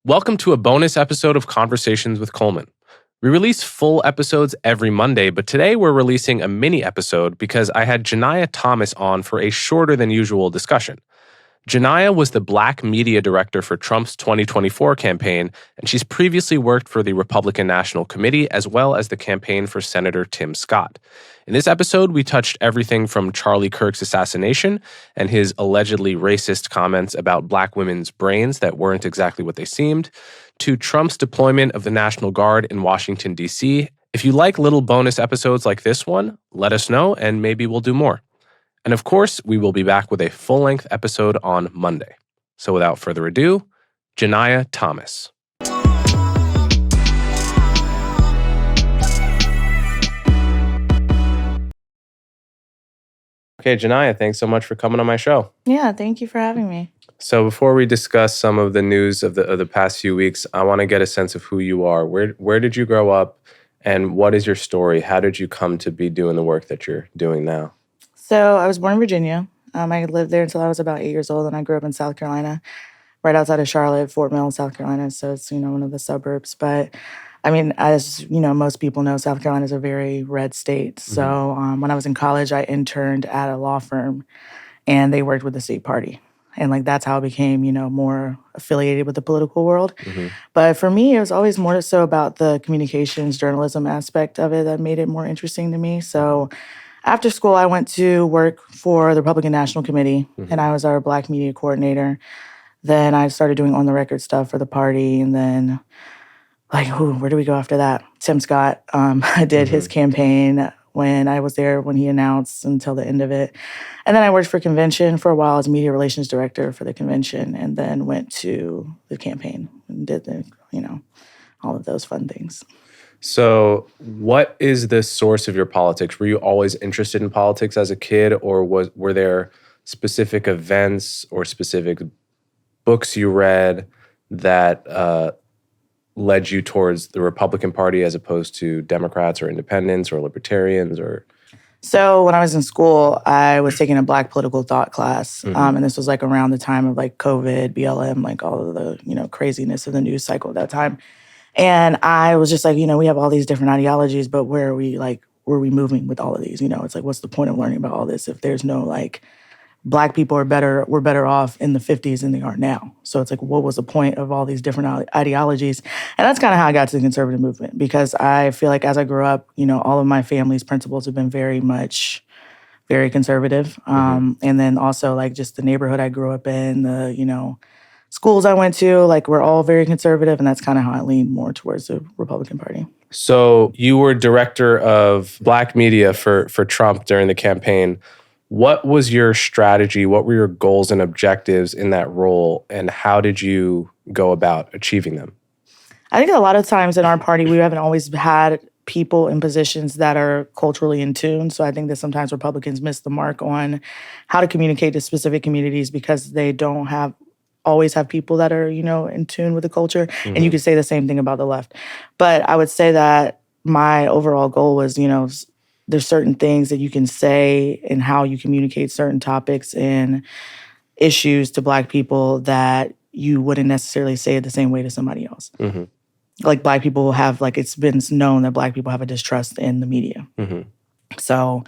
Welcome to a bonus episode of Conversations with Coleman. We release full episodes every Monday, but today we're releasing a mini episode because I had Janiah Thomas on for a shorter than usual discussion. Janiyah was the Black media director for Trump's 2024 campaign, and she's previously worked for the Republican National Committee as well as the campaign for Senator Tim Scott. In this episode, we touched everything from Charlie Kirk's assassination and his allegedly racist comments about Black women's brains that weren't exactly what they seemed, to Trump's deployment of the National Guard in Washington, D.C. If you like little bonus episodes like this one, let us know and maybe we'll do more. And of course, we will be back with a full-length episode on Monday. So without further ado, Janiah Thomas. Okay, Janiah, thanks so much for coming on my show. Yeah, thank you for having me. So before we discuss some of the news of the past few weeks, I want to get a sense of who you are. Where did you grow up, and what is your story? How did you come to be doing the work that you're doing now? So I was born in Virginia. I lived there until I was about 8 years old, and I grew up in South Carolina, right outside of Charlotte, Fort Mill, South Carolina. So it's, one of the suburbs. But I mean, as most people know, South Carolina is a very red state. So when I was in college, I interned at a law firm, and they worked with the state party. And that's how I became, more affiliated with the political world. But for me, it was always more so about the communications journalism aspect of it that made it more interesting to me. So after school, I went to work for the Republican National Committee, and I was our Black media coordinator. Then I started doing on-the-record stuff for the party, and then, where do we go after that? Tim Scott. I did his campaign when I was there when he announced until the end of it. And then I worked for convention for a while as media relations director for the convention, and then went to the campaign and did all of those fun things. So what is the source of your politics? Were you always interested in politics as a kid, or were there specific events or specific books you read that led you towards the Republican Party as opposed to Democrats or independents or libertarians? So when I was in school, I was taking a Black political thought class, and this was around the time of COVID, BLM, all of the craziness of the news cycle at that time. And I was just we have all these different ideologies, but where are we moving with all of these? It's what's the point of learning about all this if there's no Black people we're better off in the 50s than they are now. So it's what was the point of all these different ideologies? And that's kind of how I got to the conservative movement, because I feel as I grew up, all of my family's principles have been very conservative. And then also just the neighborhood I grew up in, the, schools I went to, were all very conservative, and that's kind of how I leaned more towards the Republican Party. So you were director of Black media for Trump during the campaign. What was your strategy? What were your goals and objectives in that role, and how did you go about achieving them? I think a lot of times in our party, we haven't always had people in positions that are culturally in tune. So I think that sometimes Republicans miss the mark on how to communicate to specific communities because they don't always have people that are, in tune with the culture. And you could say the same thing about the left. But I would say that my overall goal was, there's certain things that you can say and how you communicate certain topics and issues to Black people that you wouldn't necessarily say it the same way to somebody else. Black people have, it's been known that Black people have a distrust in the media. So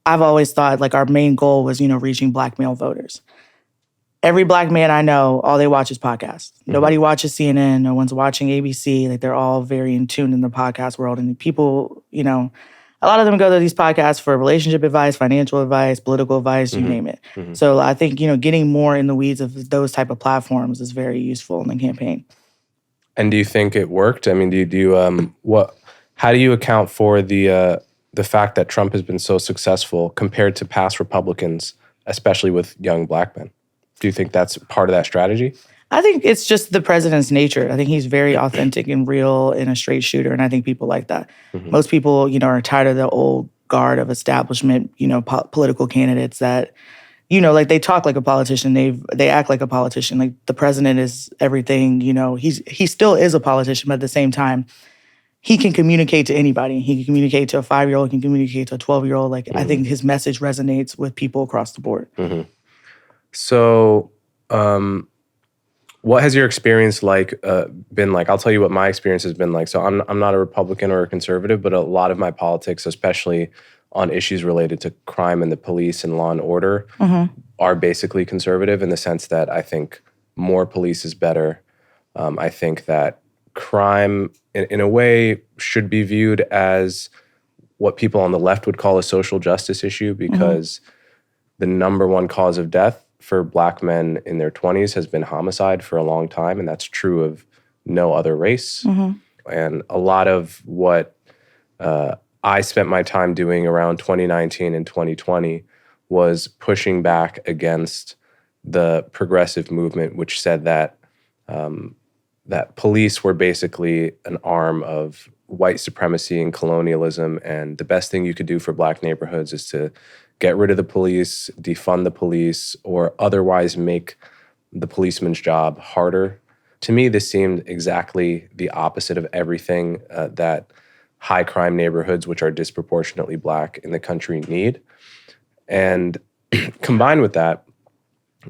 I've always thought, our main goal was, reaching Black male voters. Every Black man I know, all they watch is podcasts. Nobody watches CNN. No one's watching ABC. They're all very in tune in the podcast world. And people, a lot of them go to these podcasts for relationship advice, financial advice, political advice, you name it. So I think, getting more in the weeds of those type of platforms is very useful in the campaign. And do you think it worked? I mean, how do you account for the fact that Trump has been so successful compared to past Republicans, especially with young Black men? Do you think that's part of that strategy? I think it's just the president's nature. I think he's very authentic and real and a straight shooter, and I think people like that. Most people, are tired of the old guard of establishment, political candidates that, they talk like a politician. They act like a politician. The president is everything. He still is a politician, but at the same time, he can communicate to anybody. He can communicate to a 5-year-old. He can communicate to a 12-year-old. I think his message resonates with people across the board. So, What has your experience been like? I'll tell you what my experience has been like. So I'm not a Republican or a conservative, but a lot of my politics, especially on issues related to crime and the police and law and order, are basically conservative in the sense that I think more police is better. I think that crime, in a way, should be viewed as what people on the left would call a social justice issue, because the number one cause of death for Black men in their 20s has been homicide for a long time, and that's true of no other race. And a lot of what I spent my time doing around 2019 and 2020 was pushing back against the progressive movement, which said that that police were basically an arm of white supremacy and colonialism, and the best thing you could do for Black neighborhoods is to get rid of the police, defund the police, or otherwise make the policeman's job harder. To me, this seemed exactly the opposite of everything that high crime neighborhoods, which are disproportionately Black in the country, need. And combined with that,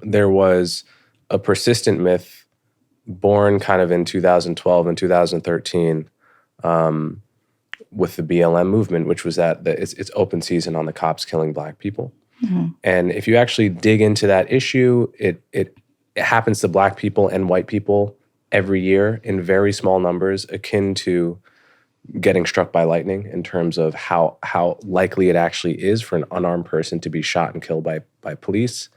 there was a persistent myth born kind of in 2012 and 2013 with the BLM movement, which was that it's open season on the cops killing Black people. And if you actually dig into that issue, it happens to Black people and white people every year in very small numbers, akin to getting struck by lightning in terms of how likely it actually is for an unarmed person to be shot and killed by police.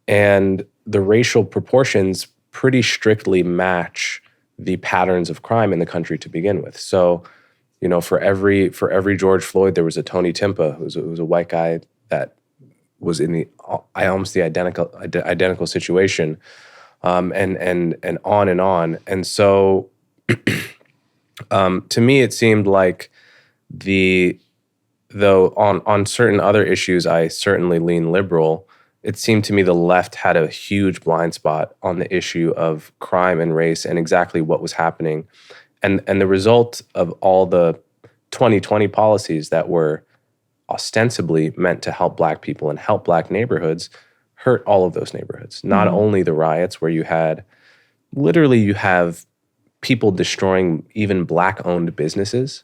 And the racial proportions pretty strictly match the patterns of crime in the country to begin with. So, you know, for every George Floyd, there was a Tony Timpa, who was a white guy that was in almost the identical situation, and on and on. And so, to me, it seemed like though on certain other issues, I certainly lean liberal. It seemed to me the left had a huge blind spot on the issue of crime and race and exactly what was happening. And the result of all the 2020 policies that were ostensibly meant to help Black people and help Black neighborhoods hurt all of those neighborhoods. Not only the riots where you have people destroying even Black-owned businesses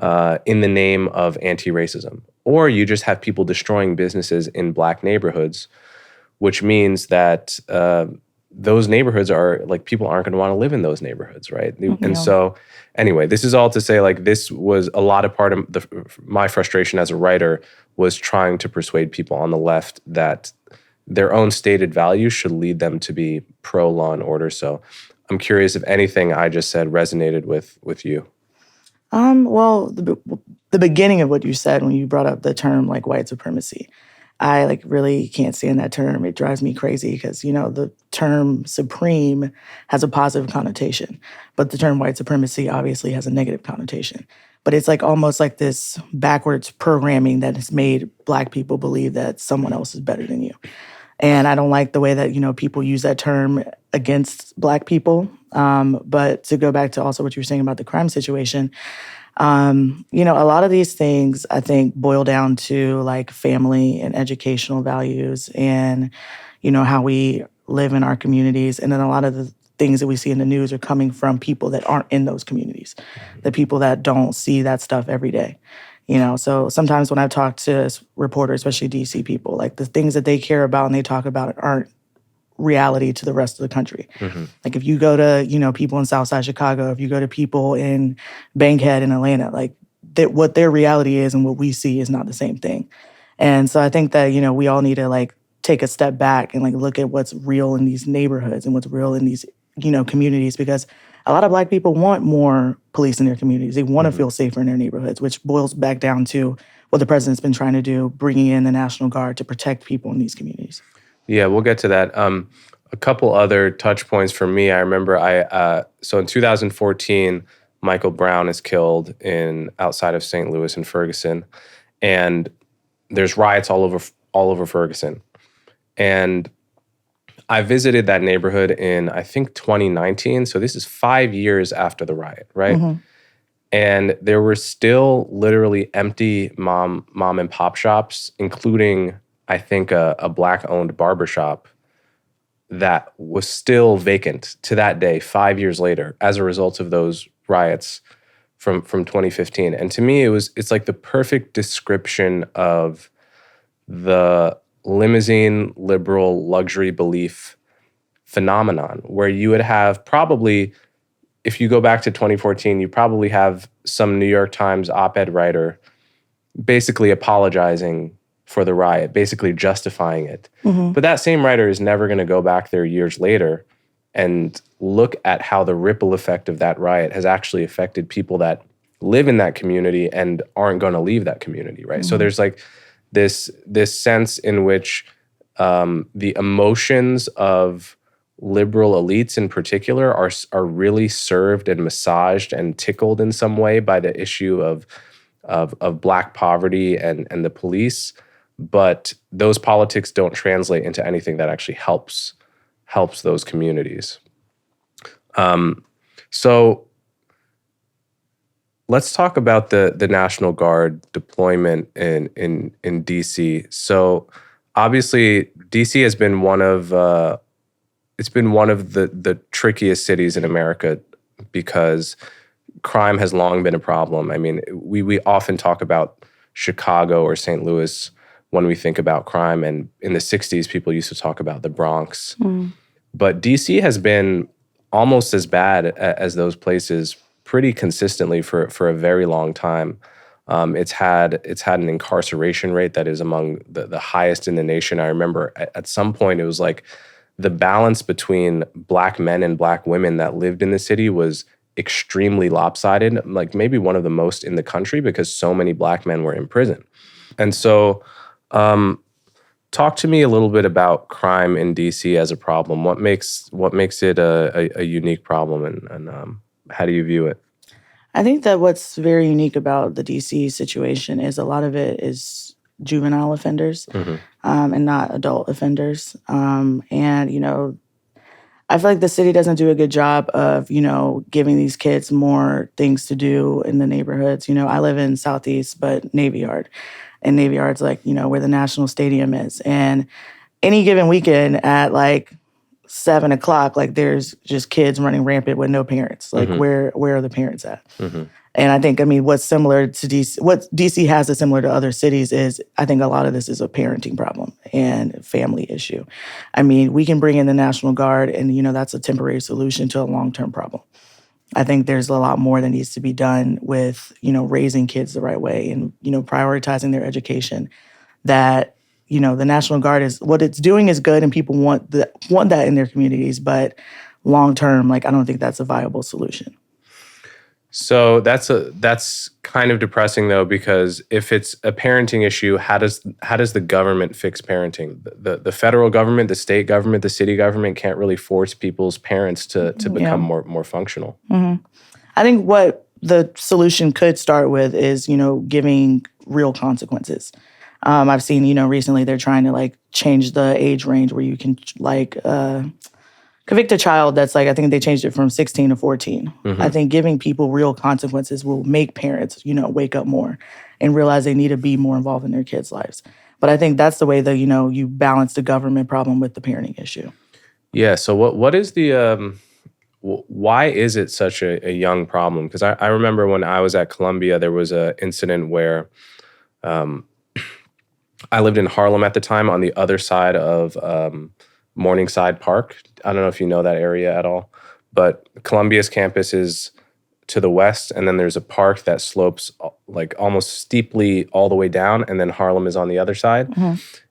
in the name of anti-racism, or you just have people destroying businesses in Black neighborhoods, which means that those neighborhoods are like, people aren't going to want to live in those neighborhoods, right? And so, anyway, this is all to say, like, this was a lot of part of my frustration as a writer, was trying to persuade people on the left that their own stated values should lead them to be pro law and order. So, I'm curious if anything I just said resonated with you. Well, the beginning of what you said when you brought up the term like white supremacy, I like really can't stand that term. It drives me crazy because, you know, the term supreme has a positive connotation, but the term white supremacy obviously has a negative connotation. But it's like almost like this backwards programming that has made Black people believe that someone else is better than you. And I don't like the way that, you know, people use that term against Black people. But to go back to also what you were saying about the crime situation, you know, a lot of these things I think boil down to like family and educational values and, you know, how we live in our communities. And then a lot of the things that we see in the news are coming from people that aren't in those communities, the people that don't see that stuff every day. You know, so sometimes when I talk to reporters, especially DC people, like the things that they care about and they talk about aren't reality to the rest of the country. Like if you go to, you know, people in Southside Chicago, if you go to people in Bankhead in Atlanta, like what their reality is and what we see is not the same thing. And so I think that, you know, we all need to like take a step back and like look at what's real in these neighborhoods and what's real in these, you know, communities, because a lot of Black people want more police in their communities. They want to feel safer in their neighborhoods, which boils back down to what the president's been trying to do, bringing in the National Guard to protect people in these communities. Yeah, we'll get to that. A couple other touch points for me. I remember so in 2014, Michael Brown is killed outside of St. Louis in Ferguson, and there's riots all over Ferguson. And I visited that neighborhood in, I think, 2019. So this is 5 years after the riot, right? And there were still literally empty mom and pop shops, including, I think, a Black-owned barbershop that was still vacant to that day, 5 years later, as a result of those riots from 2015. And to me, it's like the perfect description of the limousine liberal luxury belief phenomenon, where you would have probably, if you go back to 2014, you probably have some New York Times op-ed writer basically apologizing for the riot, basically justifying it. But that same writer is never going to go back there years later and look at how the ripple effect of that riot has actually affected people that live in that community and aren't going to leave that community, right? So there's like this sense in which the emotions of liberal elites in particular are really served and massaged and tickled in some way by the issue of Black poverty and the police, but those politics don't translate into anything that actually helps those communities. So let's talk about the National Guard deployment in DC. So obviously, DC has been one of the trickiest cities in America because crime has long been a problem. I mean, we often talk about Chicago or St. Louis when we think about crime, and in the 60s, people used to talk about the Bronx. But DC has been almost as bad as those places pretty consistently for a very long time. It's had an incarceration rate that is among the highest in the nation. I remember at some point it was like the balance between Black men and Black women that lived in the city was extremely lopsided, like maybe one of the most in the country because so many Black men were in prison. And so talk to me a little bit about crime in DC as a problem. What makes it a unique problem, and how do you view it? I think that what's very unique about the DC situation is a lot of it is juvenile offenders and not adult offenders. And, you know, I feel like the city doesn't do a good job of, you know, giving these kids more things to do in the neighborhoods. You know, I live in Southeast, but Navy Yard. And Navy Yard's like, you know, where the National Stadium is. And any given weekend at like 7 o'clock, like there's just kids running rampant with no parents. Like where are the parents at? And I think, I mean, what's similar to DC, what DC has that's similar to other cities is I think a lot of this is a parenting problem and family issue. I mean, we can bring in the National Guard and, you know, that's a temporary solution to a long-term problem. I think there's a lot more that needs to be done with, you know, raising kids the right way and, you know, prioritizing their education. That, you know, the National Guard is, what it's doing is good and people want that in their communities, but long term, like, I don't think that's a viable solution. So that's kind of depressing though, because if it's a parenting issue, how does the government fix parenting? The federal government, the state government, the city government can't really force people's parents to become more functional. I think what the solution could start with is, you know, giving real consequences. I've seen, you know, recently they're trying to like change the age range where you can like convict a child that's like, I think they changed it from 16 to 14. I think giving people real consequences will make parents, you know, wake up more and realize they need to be more involved in their kids' lives. But I think that's the way that, you know, you balance the government problem with the parenting issue. Yeah. So what is the why is it such a young problem? Because I remember when I was at Columbia, there was an incident where I lived in Harlem at the time on the other side of Morningside Park. I don't know if you know that area at all, but Columbia's campus is to the west, and then there's a park that slopes like almost steeply all the way down, and then Harlem is on the other side.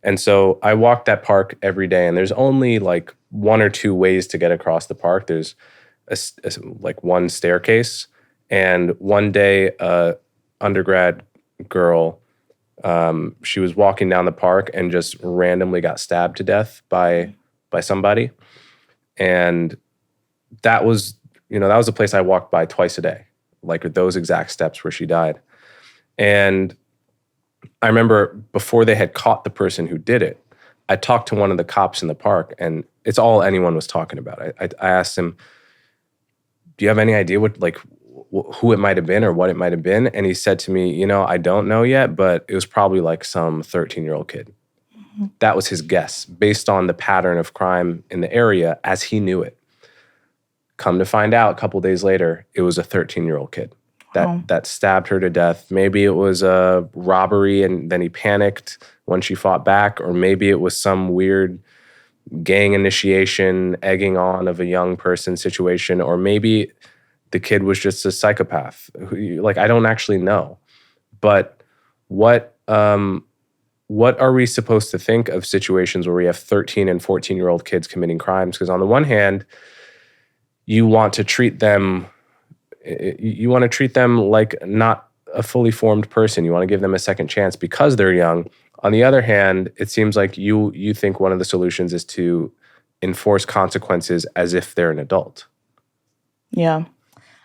And so I walked that park every day, and there's only like one or two ways to get across the park. There's like one staircase, and one day undergrad girl, she was walking down the park and just randomly got stabbed to death by somebody. And that was a place I walked by twice a day, like with those exact steps where she died. And I remember before they had caught the person who did it, I talked to one of the cops in the park, and it's all anyone was talking about. I asked him, do you have any idea who it might have been or what it might have been? And he said to me, you know, I don't know yet, but it was probably like some 13-year-old kid. That was his guess based on the pattern of crime in the area as he knew it. Come to find out, a couple days later, it was a 13-year-old kid that stabbed her to death. Maybe it was a robbery and then he panicked when she fought back, or maybe it was some weird gang initiation, egging on of a young person situation, or maybe the kid was just a psychopath. Like, I don't actually know. But what are we supposed to think of situations where we have 13 and 14-year-old kids committing crimes? Because on the one hand, you want to treat them like not a fully formed person. You want to give them a second chance because they're young. On the other hand, it seems like you think one of the solutions is to enforce consequences as if they're an adult. Yeah.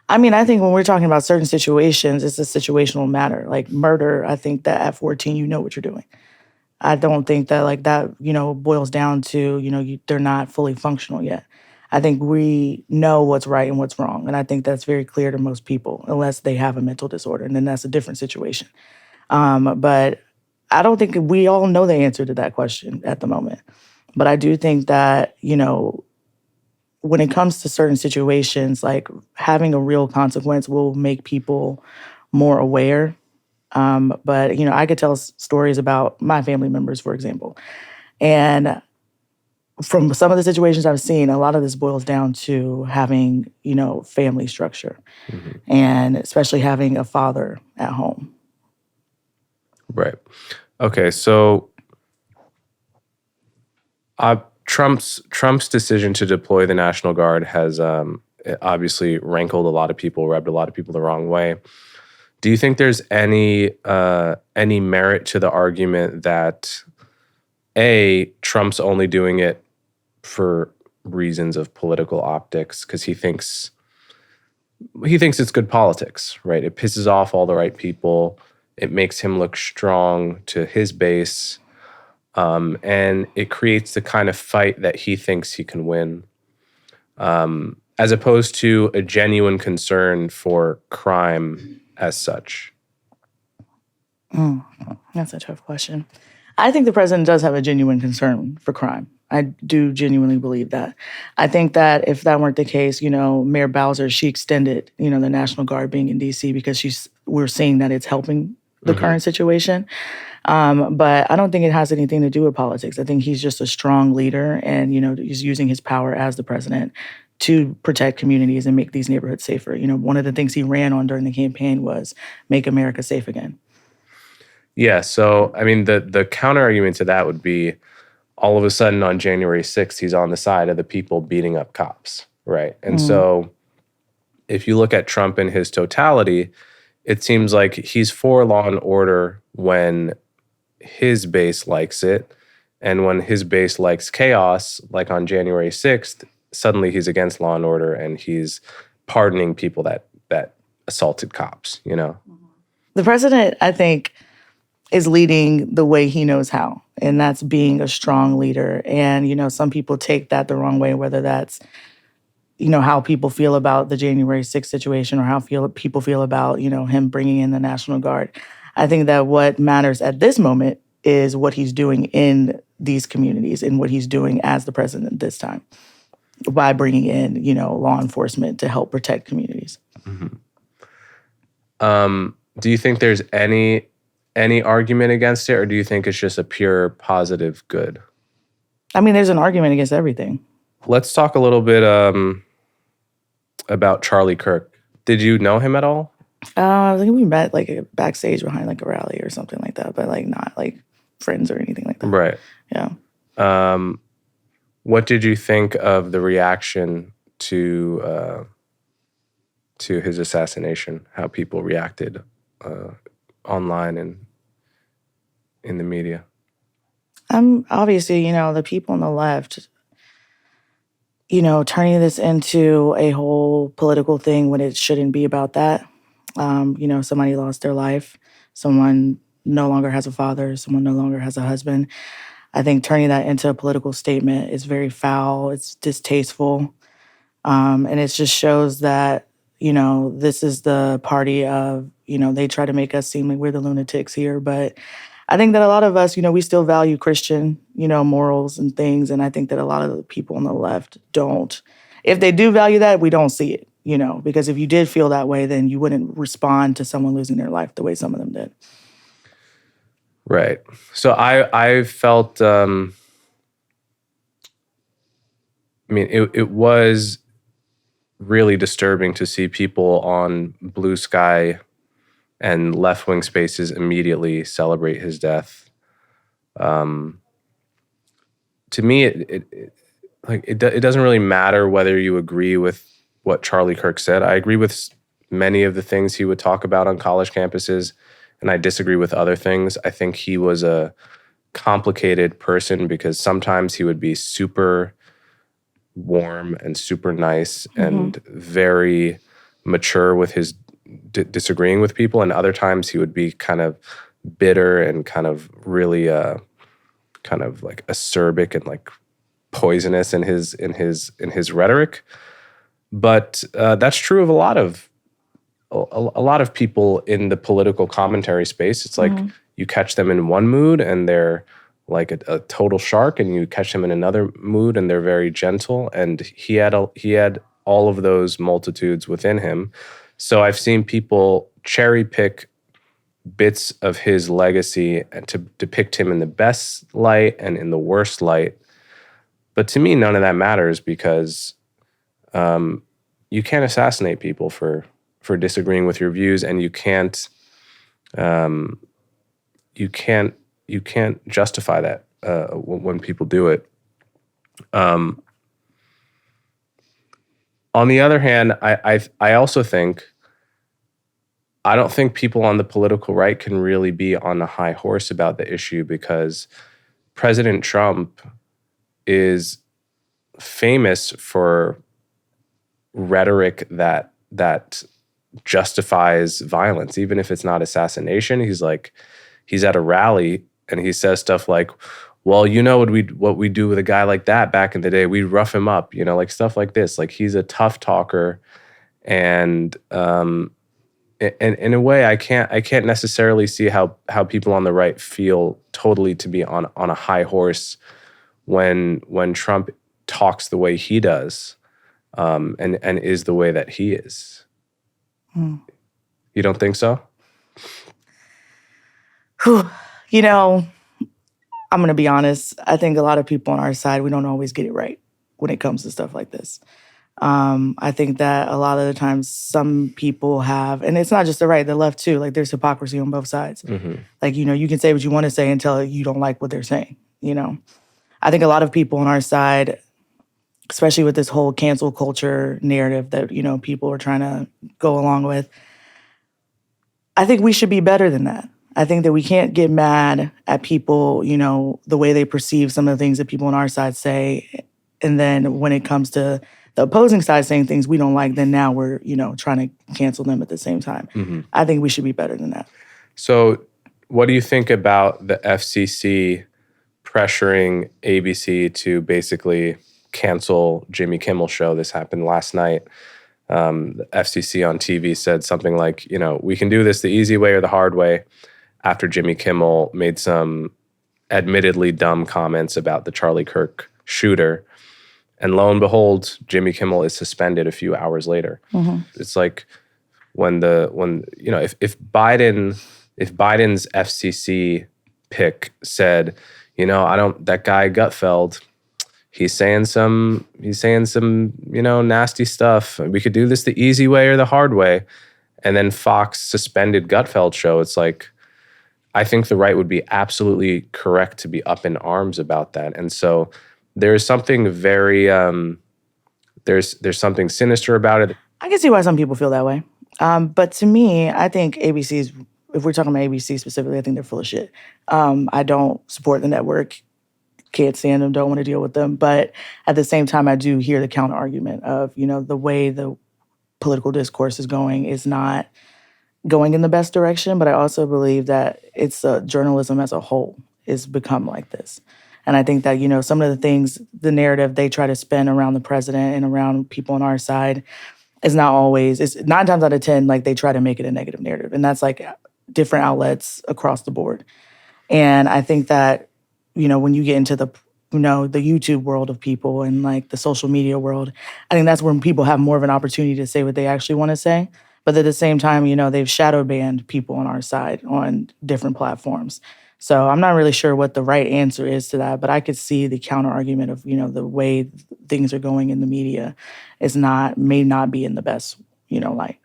I mean, I think when we're talking about certain situations, it's a situational matter. Like murder, I think that at 14, you know what you're doing. I don't think that like that, boils down to, they're not fully functional yet. I think we know what's right and what's wrong. And I think that's very clear to most people, unless they have a mental disorder. And then that's a different situation. But I don't think we all know the answer to that question at the moment. But I do think that, when it comes to certain situations, like having a real consequence will make people more aware. But, I could tell stories about my family members, for example. And from some of the situations I've seen, a lot of this boils down to having, family structure, and especially having a father at home. Right. Okay, so Trump's decision to deploy the National Guard has obviously rankled a lot of people, rubbed a lot of people the wrong way. Do you think there's any merit to the argument that Trump's only doing it for reasons of political optics because he thinks it's good politics, right? It pisses off all the right people. It makes him look strong to his base. And it creates the kind of fight that he thinks he can win, as opposed to a genuine concern for crime as such? That's a tough question. I think the president does have a genuine concern for crime. I do genuinely believe that. I think that if that weren't the case, Mayor Bowser, she extended, the National Guard being in D.C. because we're seeing that it's helping the current situation. But I don't think it has anything to do with politics. I think he's just a strong leader and, he's using his power as the president to protect communities and make these neighborhoods safer. One of the things he ran on during the campaign was make America safe again. Yeah, so, I mean, the counter argument to that would be all of a sudden on January 6th, he's on the side of the people beating up cops, right? And so if you look at Trump in his totality, it seems like he's for law and order when his base likes it, and when his base likes chaos, like on January 6th, suddenly he's against law and order and he's pardoning people that assaulted cops, The president, I think, is leading the way he knows how, and that's being a strong leader. And, some people take that the wrong way, whether that's, how people feel about the January 6th situation or how people feel about, him bringing in the National Guard. I think that what matters at this moment is what he's doing in these communities and what he's doing as the president this time by bringing in, law enforcement to help protect communities. Do you think there's any argument against it, or do you think it's just a pure positive good? I mean, there's an argument against everything. Let's talk a little bit about Charlie Kirk. Did you know him at all? I think we met like backstage behind like a rally or something like that, but like not like friends or anything like that. Right. Yeah. What did you think of the reaction to his assassination? How people reacted online and in the media? Obviously, the people on the left, turning this into a whole political thing when it shouldn't be about that. Somebody lost their life. Someone no longer has a father. Someone no longer has a husband. I think turning that into a political statement is very foul. It's distasteful. And it just shows that, this is the party of, they try to make us seem like we're the lunatics here. But I think that a lot of us, we still value Christian, morals and things. And I think that a lot of the people on the left don't. If they do value that, we don't see it, because if you did feel that way, then you wouldn't respond to someone losing their life the way some of them did. Right. So I felt, it was really disturbing to see people on Blue Sky and left-wing spaces immediately celebrate his death. To me, it doesn't really matter whether you agree with what Charlie Kirk said. I agree with many of the things he would talk about on college campuses, and I disagree with other things. I think he was a complicated person because sometimes he would be super warm and super nice and very mature with his disagreeing with people, and other times he would be kind of bitter and kind of really kind of like acerbic and like poisonous in his rhetoric. But that's true of a lot of people in the political commentary space. It's like you catch them in one mood and they're like a total shark, and you catch them in another mood and they're very gentle. And he had all of those multitudes within him. So I've seen people cherry pick bits of his legacy and to depict him in the best light and in the worst light. But to me, none of that matters because you can't assassinate people for disagreeing with your views, and you can't justify that when people do it. On the other hand, I also think I don't think people on the political right can really be on a high horse about the issue because President Trump is famous for rhetoric that justifies violence, even if it's not assassination. He's at a rally and he says stuff like, well, what we do with a guy like that back in the day, we'd rough him up, like stuff like this. Like he's a tough talker, and in a way, I can't necessarily see how people on the right feel totally to be on a high horse when Trump talks the way he does, and is the way that he is. You don't think so? I'm going to be honest. I think a lot of people on our side, we don't always get it right when it comes to stuff like this. I think that a lot of the times some people have, and it's not just the right, the left too, like there's hypocrisy on both sides. Like, you can say what you want to say until you don't like what they're saying, I think a lot of people on our side, especially with this whole cancel culture narrative that, people are trying to go along with, I think we should be better than that. I think that we can't get mad at people, the way they perceive some of the things that people on our side say. And then when it comes to the opposing side saying things we don't like, then now we're, trying to cancel them at the same time. I think we should be better than that. So what do you think about the FCC pressuring ABC to basically cancel Jimmy Kimmel's show? This happened last night. The FCC on TV said something like, we can do this the easy way or the hard way, after Jimmy Kimmel made some admittedly dumb comments about the Charlie Kirk shooter. And lo and behold, Jimmy Kimmel is suspended a few hours later. It's like if Biden's FCC pick said, that guy Gutfeld, he's saying some nasty stuff. We could do this the easy way or the hard way. And then Fox suspended Gutfeld's show. It's like, I think the right would be absolutely correct to be up in arms about that. And so there's something very, there's something sinister about it. I can see why some people feel that way. But to me, I think ABC's, if we're talking about ABC specifically, I think they're full of shit. I don't support the network. Can't stand them, don't want to deal with them. But at the same time, I do hear the counter argument of, the way the political discourse is going is not going in the best direction. But I also believe that it's journalism as a whole is become like this. And I think that, some of the things, the narrative they try to spin around the president and around people on our side is not always, it's 9 times out of 10, like they try to make it a negative narrative. And that's like different outlets across the board. And I think that, when you get into the YouTube world of people and like the social media world, I think that's when people have more of an opportunity to say what they actually want to say. But at the same time, they've shadow banned people on our side on different platforms. So I'm not really sure what the right answer is to that, but I could see the counter argument of, the way things are going in the media may not be in the best, light.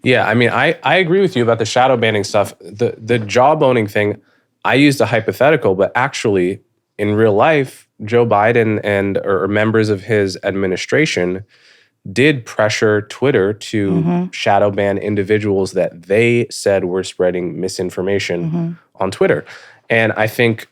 Yeah, I mean, I agree with you about the shadow banning stuff. The jawboning thing, I used a hypothetical, but actually in real life, Joe Biden or members of his administration did pressure Twitter to shadow ban individuals that they said were spreading misinformation on Twitter. And I think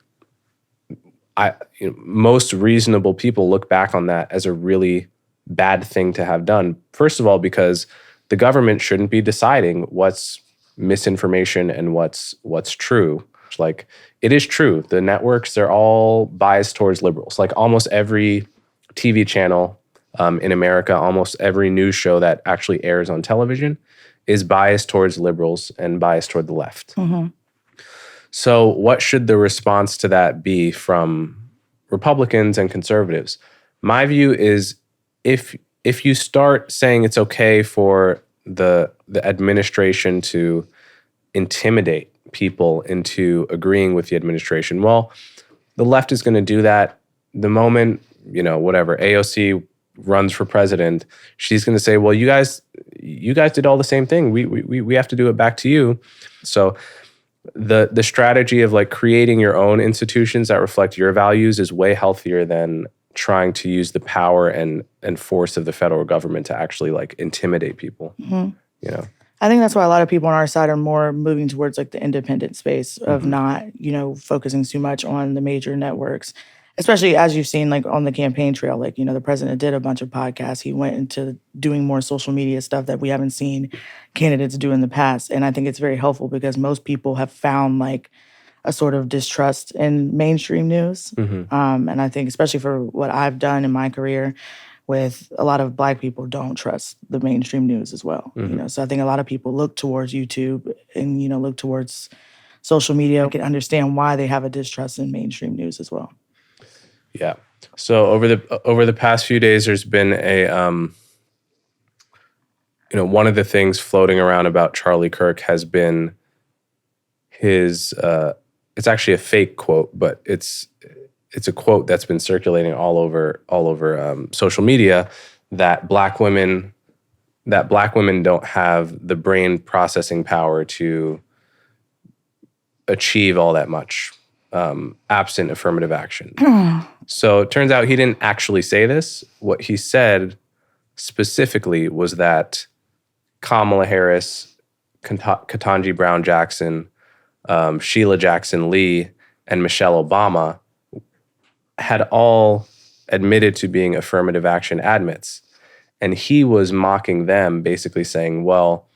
most reasonable people look back on that as a really bad thing to have done. First of all, because the government shouldn't be deciding what's misinformation and what's true. Like, it is true. The networks, they're all biased towards liberals. Like almost every TV channel in America, almost every news show that actually airs on television is biased towards liberals and biased toward the left. So what should the response to that be from Republicans and conservatives? My view is if you start saying it's okay for the administration to intimidate people into agreeing with the administration, well, the left is going to do that the moment, whatever, AOC runs for president, she's going to say, well, you guys did all the same thing. We have to do it back to you. So the strategy of like creating your own institutions that reflect your values is way healthier than trying to use the power and force of the federal government to actually like intimidate people. I think that's why a lot of people on our side are more moving towards like the independent space of not, focusing too much on the major networks, especially as you've seen like on the campaign trail. Like, the president did a bunch of podcasts. He went into doing more social media stuff that we haven't seen candidates do in the past. And I think it's very helpful because most people have found like a sort of distrust in mainstream news. And I think especially for what I've done in my career, with a lot of Black people don't trust the mainstream news as well. So I think a lot of people look towards YouTube and look towards social media and can understand why they have a distrust in mainstream news as well. Yeah. So over the past few days, there's been a one of the things floating around about Charlie Kirk has been his. It's actually a fake quote, but it's a quote that's been circulating all over social media that black women don't have the brain processing power to achieve all that much absent affirmative action. So it turns out he didn't actually say this. What he said specifically was that Kamala Harris, Ketanji Brown Jackson, Sheila Jackson Lee, and Michelle Obama had all admitted to being affirmative action admits. And he was mocking them, basically saying, well,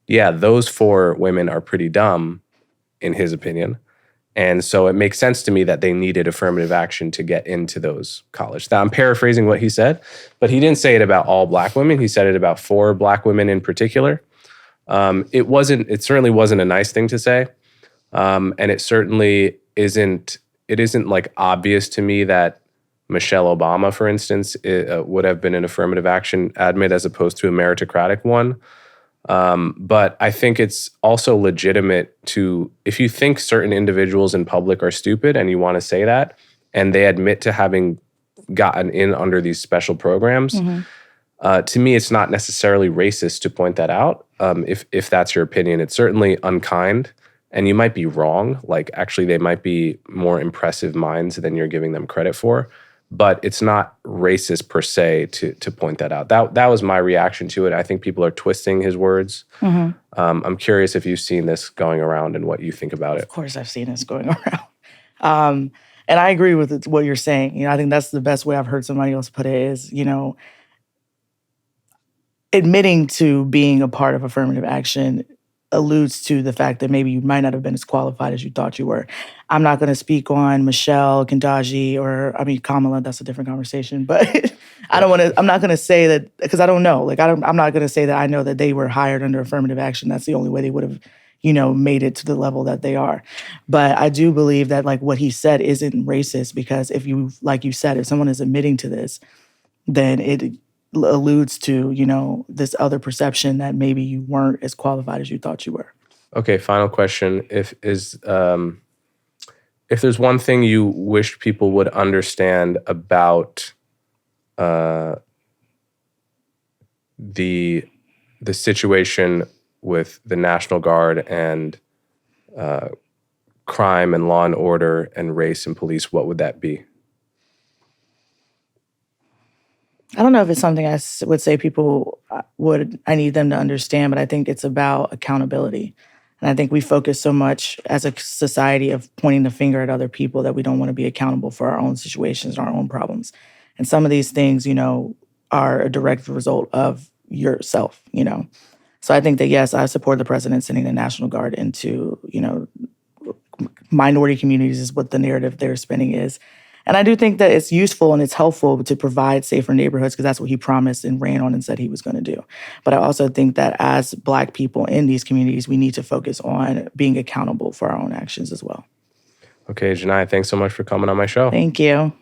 yeah, those 4 women are pretty dumb, in his opinion. And so it makes sense to me that they needed affirmative action to get into those colleges. Now, I'm paraphrasing what he said, but he didn't say it about all Black women. He said it about 4 Black women in particular. It certainly wasn't a nice thing to say. And it certainly isn't like obvious to me that Michelle Obama, for instance, would have been an affirmative action admit as opposed to a meritocratic one. But I think it's also legitimate if you think certain individuals in public are stupid and you want to say that, and they admit to having gotten in under these special programs, to me, it's not necessarily racist to point that out. If that's your opinion, it's certainly unkind. And you might be wrong. Like, actually, they might be more impressive minds than you're giving them credit for. But it's not racist per se to point that out. That was my reaction to it. I think people are twisting his words. I'm curious if you've seen this going around and what you think about it. Of course, I've seen this going around. And I agree with what you're saying. I think that's the best way I've heard somebody else put it is, admitting to being a part of affirmative action alludes to the fact that maybe you might not have been as qualified as you thought you were. I'm not going to speak on Michelle, Ketanji, Kamala. That's a different conversation. But I'm not going to say that because I don't know. I'm not going to say that I know that they were hired under affirmative action. That's the only way they would have, made it to the level that they are. But I do believe that like what he said isn't racist, because if you, like you said, if someone is admitting to this, then it alludes to, this other perception that maybe you weren't as qualified as you thought you were. Okay, final question. If there's one thing you wish people would understand about the situation with the National Guard and crime and law and order and race and police, what would that be? I don't know if it's something I would say people I need them to understand, but I think it's about accountability. And I think we focus so much as a society of pointing the finger at other people that we don't want to be accountable for our own situations, our own problems. And some of these things, are a direct result of yourself. So I think that, yes, I support the president sending the National Guard into, minority communities is what the narrative they're spinning is. And I do think that it's useful and it's helpful to provide safer neighborhoods, because that's what he promised and ran on and said he was going to do. But I also think that as Black people in these communities, we need to focus on being accountable for our own actions as well. Okay, Janiah, thanks so much for coming on my show. Thank you.